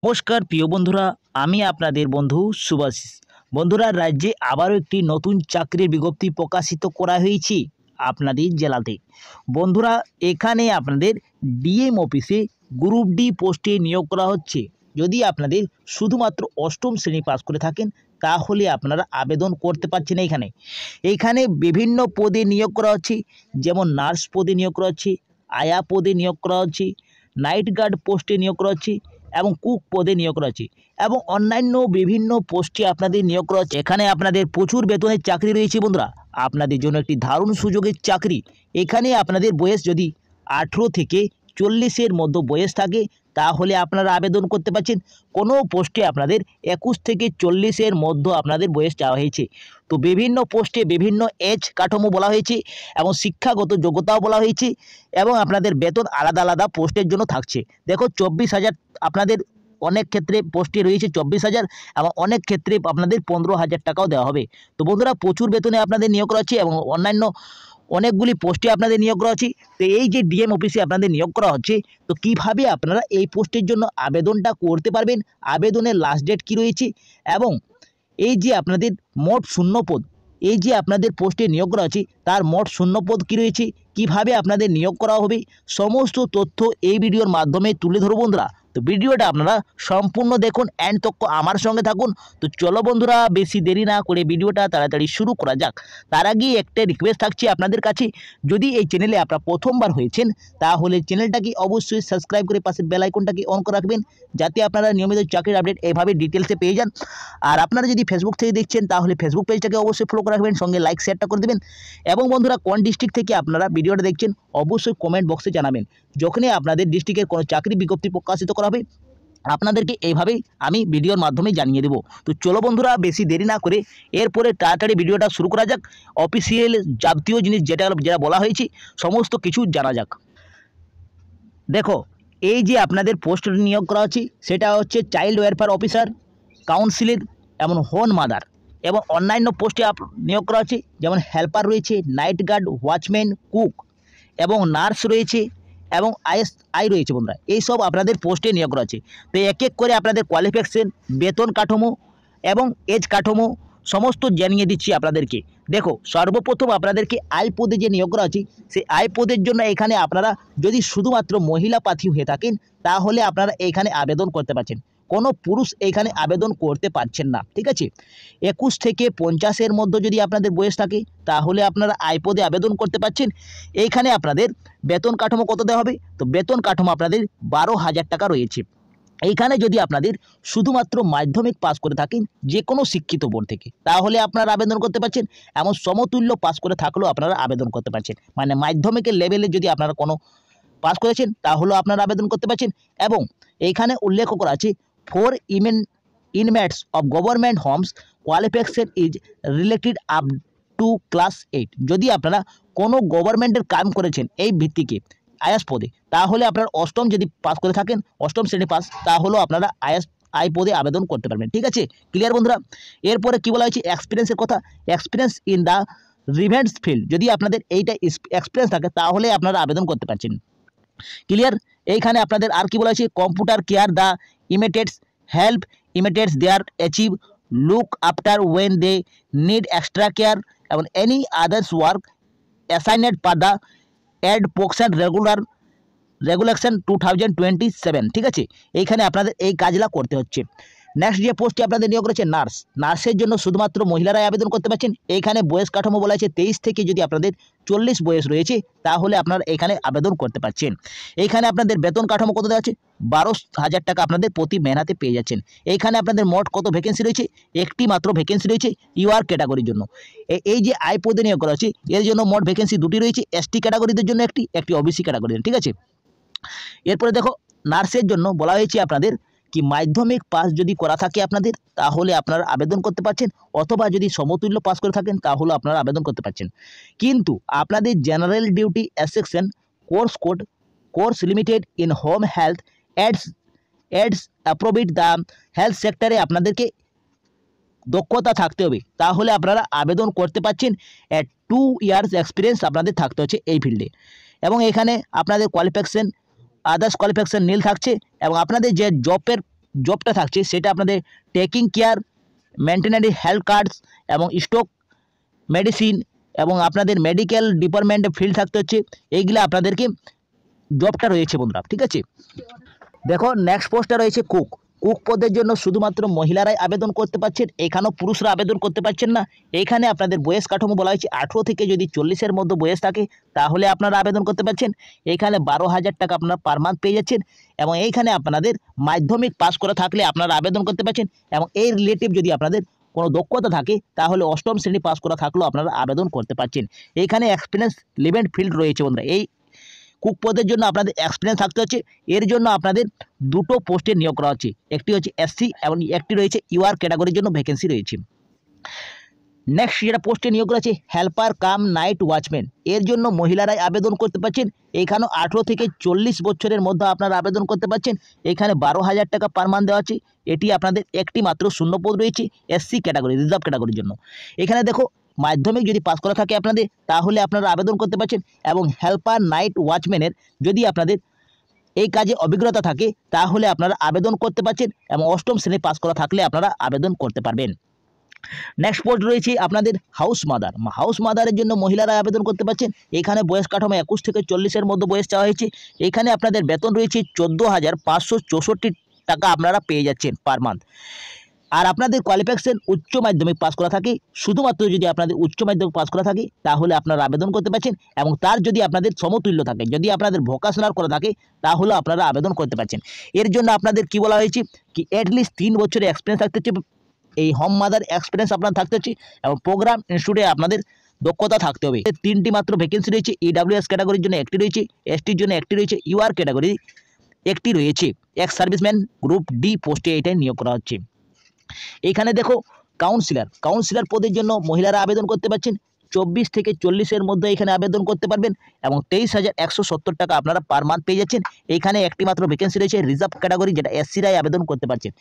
নমস্কার প্রিয় বন্ধুরা, আমি আপনাদের বন্ধু শুভাশিস। বন্ধুরা, রাজ্যে আবারও একটি নতুন চাকরির বিজ্ঞপ্তি প্রকাশিত করা হয়েছে আপনাদের জেলাতে। বন্ধুরা, এখানে আপনাদের ডিএম অফিসে গ্রুপ ডি পোস্টে নিয়োগ করা হচ্ছে। যদি আপনাদের শুধুমাত্র অষ্টম শ্রেণী পাস করে থাকেন তাহলে আপনারা আবেদন করতে পারছেন। এইখানে বিভিন্ন পদে নিয়োগ করা হচ্ছে, যেমন নার্স পদে নিয়োগ করা হচ্ছে, আয়া পদে নিয়োগ করা হচ্ছে, নাইট গার্ড পোস্টে নিয়োগ করা হচ্ছে এবং কুক পদে নিয়োগ করা হচ্ছে এবং অন্যান্য বিভিন্ন পোস্টে আপনাদের নিয়োগ করা হচ্ছে। এখানে আপনাদের প্রচুর বেতনের চাকরি রয়েছে। বন্ধুরা, আপনাদের জন্য একটি দারুণ সুযোগের চাকরি। এখানে আপনাদের বয়স যদি 18 থেকে 40-এর মধ্যে বয়স থাকে তাহলে আপনারা আবেদন করতে পারছেন। কোনো পোস্টে আপনাদের 21 থেকে 40-এর মধ্যে আপনাদের বয়স চাওয়া হয়েছে। তো বিভিন্ন পোস্টে বিভিন্ন এজ কাঠামো বলা হয়েছে এবং শিক্ষাগত যোগ্যতাও বলা হয়েছে এবং আপনাদের বেতন আলাদা আলাদা পোস্টের জন্য থাকছে। দেখো, 24,000 আপনাদের অনেক ক্ষেত্রে পোস্টে রয়েছে 24,000 এবং অনেক ক্ষেত্রে আপনাদের 15,000 টাকাও দেওয়া হবে। তো বন্ধুরা, প্রচুর বেতনে আপনাদের নিয়োগ করা হচ্ছে এবং অন্যান্য অনেকগুলি পোস্টে আপনাদের নিয়োগ করা হচ্ছে। তো এই যে ডিএম অফিসে আপনাদের নিয়োগ করা হচ্ছে, তো কিভাবে আপনারা এই পোস্টের জন্য আবেদনটা করতে পারবেন, আবেদনের লাস্ট ডেট কী রয়েছে এবং এই যে আপনাদের মোট শূন্যপদ, এই যে আপনাদের পোস্টে নিয়োগ করা আছে তার মোট শূন্যপদ কী রয়েছে, কিভাবে আপনাদের নিয়োগ করা হবে, সমস্ত তথ্য এই ভিডিওর মাধ্যমে তুলে ধরব। বন্ধুরা, তো ভিডিওটা আপনারা সম্পূর্ণ দেখুন, অ্যান্ড তক আমার সঙ্গে থাকুন। তো চলো বন্ধুরা, বেশি দেরি না করে ভিডিওটা তাড়াতাড়ি শুরু করা যাক। তার আগে একটা রিকোয়েস্ট থাকছে আপনাদের কাছে, যদি এই চ্যানেলে আপনারা প্রথমবার হয়েছেন তাহলে চ্যানেলটাকে অবশ্যই সাবস্ক্রাইব করে পাশের বেল আইকনটাকে অন করে রাখবেন, যাতে আপনারা নিয়মিত চাকরির আপডেট এইভাবে ডিটেলসে পেয়ে যান। আর আপনারা যদি ফেসবুক থেকে দেখছেন তাহলে ফেসবুক পেজটাকে অবশ্যই ফলো করে রাখবেন, সঙ্গে লাইক শেয়ারটা করে দেবেন। এবং বন্ধুরা, কোন ডিস্ট্রিক্ট থেকে আপনারা ভিডিওটা দেখছেন অবশ্যই কমেন্ট বক্সে জানাবেন। যখনই আপনাদের ডিস্ট্রিক্টের কোনো চাকরি বিজ্ঞপ্তি প্রকাশিত করা হবে আপনাদেরকে এইভাবেই আমি ভিডিওর মাধ্যমে জানিয়ে দেব। তো চলো বন্ধুরা, বেশি দেরি না করে এরপরে তাড়াতাড়ি ভিডিওটা শুরু করা যাক। অফিসিয়াল যাবতীয় জিনিস যেটা বলা হয়েছে সমস্ত কিছু জানা যাক। দেখো, এই যে আপনাদের পোস্ট নিয়োগ করা হচ্ছে সেটা হচ্ছে চাইল্ড ওয়েলফেয়ার অফিসার, কাউন্সিলর এবং হোম মাদার এবং অন্যান্য পোস্টে নিয়োগ করা হচ্ছে, যেমন হেল্পার রয়েছে, নাইট গার্ড, ওয়াচম্যান, কুক এবং নার্স রয়েছে এবং আই রয়েছে। বন্ধুরা, এইসব আপনাদের পোস্টে নিয়োগ করা আছে। তো এক এক করে আপনাদের কোয়ালিফিকেশন, বেতন কাঠামো এবং এজ কাঠামো সমস্ত জানিয়ে দিচ্ছি আপনাদেরকে। দেখো, সর্বপ্রথম আপনাদেরকে আই পদে যে নিয়োগ করা আছে সেই আই পদের জন্য এখানে আপনারা যদি শুধুমাত্র মহিলা প্রার্থী হয়ে থাকেন তাহলে আপনারা এখানে আবেদন করতে পারছেন। কোনো পুরুষ এখানে আবেদন করতে পারছেন না, ঠিক আছে। 21 থেকে 50-এর মধ্যে যদি আপনাদের বয়স থাকে তাহলে আপনারা আই পদে আবেদন করতে পারছেন। এইখানে আপনাদের বেতন কাঠামো কত দেওয়া হবে? তো বেতন কাঠামো আপনাদের 12,000 টাকা রয়েছে। এইখানে যদি আপনাদের শুধুমাত্র মাধ্যমিক পাস করে থাকেন যে কোনো শিক্ষিত বোর্ড থেকে তাহলে আপনারা আবেদন করতে পারছেন, এমন সমতুল্য পাস করে থাকলেও আপনারা আবেদন করতে পারছেন। মানে মাধ্যমিকের লেভেলে যদি আপনারা কোনো পাস করেছেন তাহলেও আপনারা আবেদন করতে পারছেন। এবং এইখানে উল্লেখ করা আছে for inmates of government homes qualification is related up to class 8। যদি আপনারা কোনো গভর্নমেন্টের কাম করেছেন এই ভিত্তিকে আইএস পদে তাহলে আপনার অষ্টম যদি পাস করে থাকেন, অষ্টম শ্রেণী পাস, তাহলেও আপনারা আই পদে আবেদন করতে পারবেন। ঠিক আছে, ক্লিয়ার বন্ধুরা? এরপরে কি বলা হয়েছে এক্সপিরিয়েন্সের কথা। Experience in the revenge field, যদি আপনাদের এইটা এক্সপিরিয়েন্স থাকে তাহলে আপনারা আবেদন করতে পারছেন। ক্লিয়ার? এইখানে আপনাদের আর কি বলা হয়েছে, computer care the imitates help imitates their achieve look after when they need extra care এবং any others work assigned per the advocation regulation 2027। ঠিক আছে, এইখানে আপনাদের এই কাজগুলো করতে হচ্ছে। নেক্সট যে পোস্টে আপনাদের নিয়োগ করেছে নার্স। নার্সের জন্য শুধুমাত্র মহিলারাই আবেদন করতে পারছেন। এইখানে বয়স কাঠামো বলা আছে 23 থেকে যদি আপনাদের 40 বয়স রয়েছে তাহলে আপনারা এখানে আবেদন করতে পারছেন। এইখানে আপনাদের বেতন কাঠামো কত দেওয়া আছে? 12,000 টাকা আপনাদের প্রতি মেহনাতে পেয়ে যাচ্ছেন। এইখানে আপনাদের মোট কত ভ্যাকেন্সি রয়েছে? একটি মাত্র ভ্যাকেন্সি রয়েছে ইউআর ক্যাটাগরির জন্য। এই যে আই পদে নিয়োগ করা হচ্ছে এর জন্য মোট ভ্যাকেন্সি দুটি রয়েছে, এসটি ক্যাটাগরিদের জন্য একটি ওবিসি ক্যাটাগরির। ঠিক আছে, এরপরে দেখো, নার্সের জন্য বলা হয়েছে আপনাদের কি মাধ্যমিক পাস যদি করা থাকে আপনাদের তাহলে আপনারা আবেদন করতে পারছেন, অথবা যদি সমতুল্য পাস করে থাকেন তাহলে আপনারা আবেদন করতে পারছেন। কিন্তু আপনাদের general duty section course limited in home health aids approved the health সেক্টরে আপনাদেরকে দক্ষতা থাকতে হবে, তাহলে আপনারা আবেদন করতে পারছেন। 2 ইয়ার্স এক্সপিরিয়েন্স আপনাদের থাকতে হচ্ছে এই ফিল্ডে। এবং এখানে আপনাদের কোয়ালিফিকেশন আদার্স কোয়ালিফিকেশন নীল থাকছে এবং আপনাদের যে জবটা থাকছে সেটা আপনাদের টেকিং কেয়ার, মেনটেনারি হেলথ কার্ডস এবং স্টক মেডিসিন এবং আপনাদের মেডিকেল ডিপার্টমেন্টে ফিল্ড থাকতে হচ্ছে। এইগুলো আপনাদেরকে জবটা রয়েছে বন্ধুরা, ঠিক আছে। দেখো নেক্সট পোস্টটা রয়েছে কুক। কুক পদের জন্য শুধুমাত্র মহিলারাই আবেদন করতে পারছেন, এখানেও পুরুষরা আবেদন করতে পারছেন না। এইখানে আপনাদের বয়স কাঠামো বলা হয়েছে 18 থেকে যদি 40-এর মধ্যে বয়স থাকে তাহলে আপনারা আবেদন করতে পারছেন। এইখানে 12,000 টাকা আপনারা পার মান্থ পেয়ে যাচ্ছেন এবং এইখানে আপনাদের মাধ্যমিক পাস করা থাকলে আপনারা আবেদন করতে পারছেন এবং এই রিলেটিভ যদি আপনাদের কোনো দক্ষতা থাকে তাহলে 8ম শ্রেণী পাস করা থাকলেও আপনারা আবেদন করতে পারছেন। এইখানে এক্সপিরিয়েন্স রিলেভেন্ট ফিল্ড রয়েছে বন্ধুরা। এই কুক পদের জন্য আপনাদের এক্সপিরিয়েন্স থাকতে হচ্ছে। এর জন্য আপনাদের দুটো পোস্টে নিয়োগ করা হচ্ছে, একটি হচ্ছে এসসি এবং একটি রয়েছে ইউআর ক্যাটাগরির জন্য ভ্যাকেন্সি রয়েছে। নেক্সট যেটা পোস্টে নিয়োগ করা আছে হেল্পার কাম নাইট ওয়াচম্যান, এর জন্য মহিলারাই আবেদন করতে পারছেন। এখানেও 18 থেকে 40 বছরের মধ্যে আপনারা আবেদন করতে পারছেন। এখানে 12,000 টাকা পার মান্থ দেওয়া আছে। এটি আপনাদের একটি মাত্র শূন্যপদ রয়েছে এসসি ক্যাটাগরি, রিজার্ভ ক্যাটাগরির জন্য। এখানে দেখো মাধ্যমিক যদি পাস করা থাকে আপনাদের তাহলে আপনারা আবেদন করতে পারছেন এবং হেল্পার নাইট ওয়াচম্যানের যদি আপনাদের এই কাজে অভিজ্ঞতা থাকে তাহলে আপনারা আবেদন করতে পারছেন এবং 8ম শ্রেণী পাস করা থাকলে আপনারা আবেদন করতে পারবেন। নেক্সট পোস্ট রয়েছে আপনাদের হাউস মাদার। হাউস মাদারের জন্য মহিলারা আবেদন করতে পারছেন। এখানে বয়স কাঠামো 21 থেকে 40-এর মধ্যে বয়স চাওয়া হয়েছে। এখানে আপনাদের বেতন রয়েছে 14,564 টাকা আপনারা পেয়ে যাচ্ছেন পার মান্থ। আর আপনাদের কোয়ালিফিকেশন উচ্চ মাধ্যমিক পাস করা থাকে, শুধুমাত্র যদি আপনাদের উচ্চ মাধ্যমিক পাস করা থাকে তাহলে আপনারা আবেদন করতে পারছেন এবং তার যদি আপনাদের সমতুল্য থাকে, যদি আপনাদের ভোকেশনাল করা থাকে তাহলে আপনারা আবেদন করতে পারছেন। এর জন্য আপনাদের কি বলা হয়েছে কি অ্যাটলিস্ট 3 বছরের এক্সপিরিয়েন্স থাকতে হচ্ছে, এই হোম মাদার এক্সপিরিয়েন্স আপনার থাকতে হচ্ছে এবং প্রোগ্রাম ইনস্টিটিউটে আপনাদের দক্ষতা থাকতে হবে। 3টি মাত্র ভ্যাকেন্সি রয়েছে। ইডাব্লিউএস ক্যাটাগরির জন্য একটি রয়েছে, এসটির জন্য একটি রয়েছে, ইউআর ক্যাটাগরি একটি রয়েছে। এক্স সার্ভিসম্যান গ্রুপ ডি পোস্টে এটাই নিয়োগ করা হচ্ছে। এইখানে দেখো কাউন্সিলর পদের জন্য মহিলারা আবেদন করতে পারছেন। 24 থেকে 40-এর মধ্যে এখানে আবেদন করতে পারবেন এবং 23,170 টাকা আপনারা পার মান্থ পেয়ে যাচ্ছেন। এইখানে একটি মাত্র ভ্যাকেন্সি রয়েছে রিজার্ভ ক্যাটাগরি, যেটা এসসিরাই আবেদন করতে পারছেন।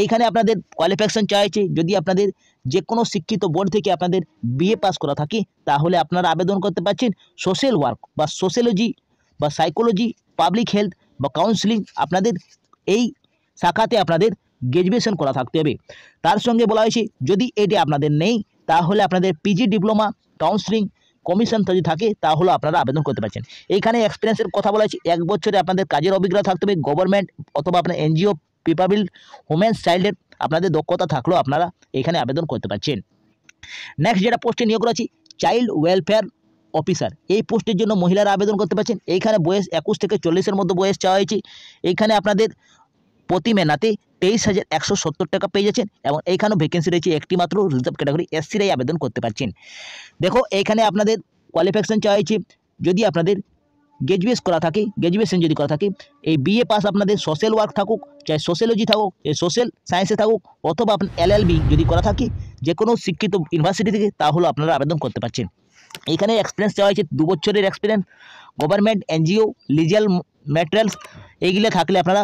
এইখানে আপনাদের কোয়ালিফিকেশন চাইছে যদি আপনাদের যে কোনো শিক্ষিত বোর্ড থেকে আপনাদের বিএ পাস করা থাকে তাহলে আপনারা আবেদন করতে পারছেন। সোশ্যাল ওয়ার্ক বা সোশ্যোলজি বা সাইকোলজি, পাবলিক হেলথ বা কাউন্সিলিং আপনাদের এই শাখাতে আপনাদের গ্র্যাজুয়েশন করা থাকতে হবে। তার সঙ্গে বলা হয়েছে যদি এটি আপনাদের নেই তাহলে আপনাদের পিজি ডিপ্লোমা কাউন্সিলিং কমিশন যদি থাকে তাহলে আপনারা আবেদন করতে পারছেন। এইখানে এক্সপিরিয়েন্সের কথা বলা হয়েছে 1 বছরে আপনাদের কাজের অভিজ্ঞতা থাকতে হবে। গভর্নমেন্ট অথবা আপনার এনজিও, পিপাবিল, হোমেন্স চাইল্ডের আপনাদের দক্ষতা থাকলেও আপনারা এখানে আবেদন করতে পারছেন। নেক্সট যেটা পোস্টে নিয়োগ করা আছে চাইল্ড ওয়েলফেয়ার অফিসার, এই পোস্টের জন্য মহিলারা আবেদন করতে পারছেন। এইখানে বয়স 21 থেকে 40-এর মধ্যে বয়স চাওয়া হয়েছে। এইখানে আপনাদের প্রতি মেনাতে 23,170 টাকা পেয়ে যাচ্ছেন এবং এইখানেও ভ্যাকেন্সি রয়েছে একটি মাত্র রিজার্ভ ক্যাটাগরি, এসসিরাই আবেদন করতে পারছেন। দেখো এইখানে আপনাদের কোয়ালিফিকেশন চাওয়া হয়েছে যদি আপনাদের গ্র্যাজুয়েশন যদি করা থাকে, এই বিএ পাস আপনাদের সোশ্যাল ওয়ার্ক থাকুক, চাই সোশ্যোলজি থাকুক, এই সোশ্যাল সায়েন্সে থাকুক, অথবা আপনার এলএলবি যদি করা থাকে যে কোনো শিক্ষিত ইউনিভার্সিটি থেকে তাহলে আপনারা আবেদন করতে পারছেন। এখানে এক্সপিরিয়েন্স চাওয়া হয়েছে 2 বছরের experience. Government, NGO, legal materials এইগুলো থাকলে আপনারা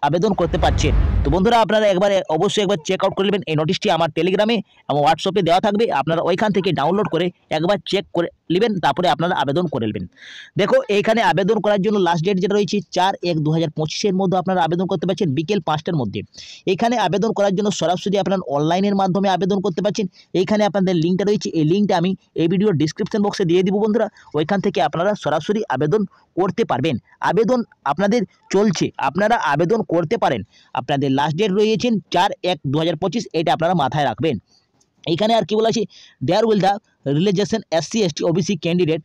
আবেদন করতে পারছেন। তো বন্ধুরা আপনারা অবশ্যই একবার চেক আউট করে নেবেন। এই নোটিশটি আমার টেলিগ্রামে এবং হোয়াটসঅ্যাপে দেওয়া থাকবে, আপনারা ওইখান থেকে ডাউনলোড করে একবার চেক করে নেবেন, তারপরে আপনারা আবেদন করে নেবেন। দেখো এইখানে আবেদন করার জন্য লাস্ট ডেট যেটা রয়েছে 4/1/2025-এর মধ্যে আপনারা আবেদন করতে পারছেন বিকেল 5টার মধ্যে। এখানে আবেদন করার জন্য সরাসরি আপনারা অনলাইনের মাধ্যমে আবেদন করতে পারছেন। এইখানে আপনাদের লিঙ্কটা রয়েছে, এই লিঙ্কটা আমি এই ভিডিওর ডিসক্রিপশন বক্সে দিয়ে দিব বন্ধুরা, ওইখান থেকে আপনারা সরাসরি আবেদন করতে পারবেন। আবেদন আপনাদের চলছে, আপনারা আবেদন করতে পারেন। আপনাদের লাস্ট ডেট রয়েছেন 4/1/2025, এটা আপনারা মাথায় রাখবেন। এইখানে আর কি বলা আছে there will the relaxation SC ST OBC candidate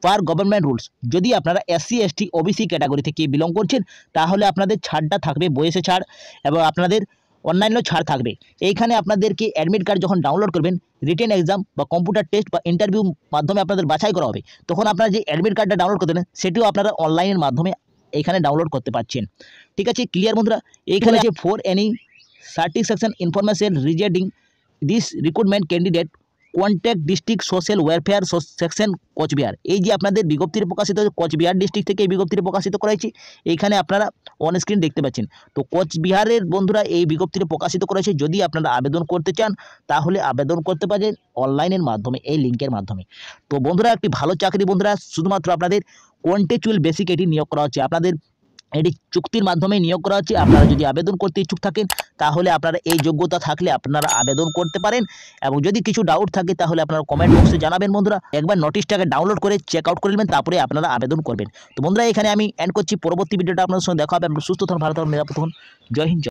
per government rules, যদি আপনারা SC ST OBC ক্যাটাগরি থেকে বিলং করছেন তাহলে আপনাদের ছাড়টা থাকবে, বয়সে ছাড় এবং আপনাদের অন্যান্য ছাড় থাকবে। এইখানে আপনাদেরকে অ্যাডমিট কার্ড যখন ডাউনলোড করবেন, রিটেন এক্সাম বা কম্পিউটার টেস্ট বা ইন্টারভিউ মাধ্যমে আপনাদের বাছাই করা হবে, তখন আপনারা যে অ্যাডমিট কার্ডটা ডাউনলোড করতে দেন সেটিও আপনারা অনলাইনের মাধ্যমে এখানে ডাউনলোড করতে পারছেন। ঠিক আছে, ক্লিয়ার বন্ধুরা? এইখানে আছে for any certification information regarding this recruitment candidate contact district social welfare section Cooch Behar. এই যে আপনাদের বিজ্ঞপ্তির প্রকাশিত কোচবিহার ডিস্ট্রিক্ট থেকে এই বিজ্ঞপ্তির প্রকাশিত করা হয়েছে, এইখানে আপনারা অন স্ক্রিন দেখতে পাচ্ছেন। তো কোচবিহারের বন্ধুরা এই বিজ্ঞপ্তির প্রকাশিত করেছে, যদি আপনারা আবেদন করতে চান তাহলে আবেদন করতে পারেন অনলাইনের মাধ্যমে, এই লিঙ্কের মাধ্যমে। তো বন্ধুরা একটি ভালো চাকরি বন্ধুরা, শুধুমাত্র আপনাদের কন্টেচুয়াল বেসিক এটি নিয়োগ করা হচ্ছে। আপনাদের এটি চুক্তির মাধ্যমে নিয়োগ করা হচ্ছে। আপনারা যদি আবেদন করতে ইচ্ছুক থাকেন তাহলে আপনারা এই যোগ্যতা থাকলে আপনারা আবেদন করতে পারেন, এবং যদি কিছু ডাউট থাকে তাহলে আপনারা কমেন্ট বক্সে জানাবেন। বন্ধুরা একবার নোটিশটাকে ডাউনলোড করে চেক আউট করে নেবেন, তারপরে আপনারা আবেদন করবেন। তো বন্ধুরা এখানে আমি এন্ড করছি, পরবর্তী ভিডিওটা আপনাদের সঙ্গে দেখা হবে। আপনারা সুস্থ থাকুন, ভালো থাকুন, নিরাপদ থাকুন। জয় হিন্দ।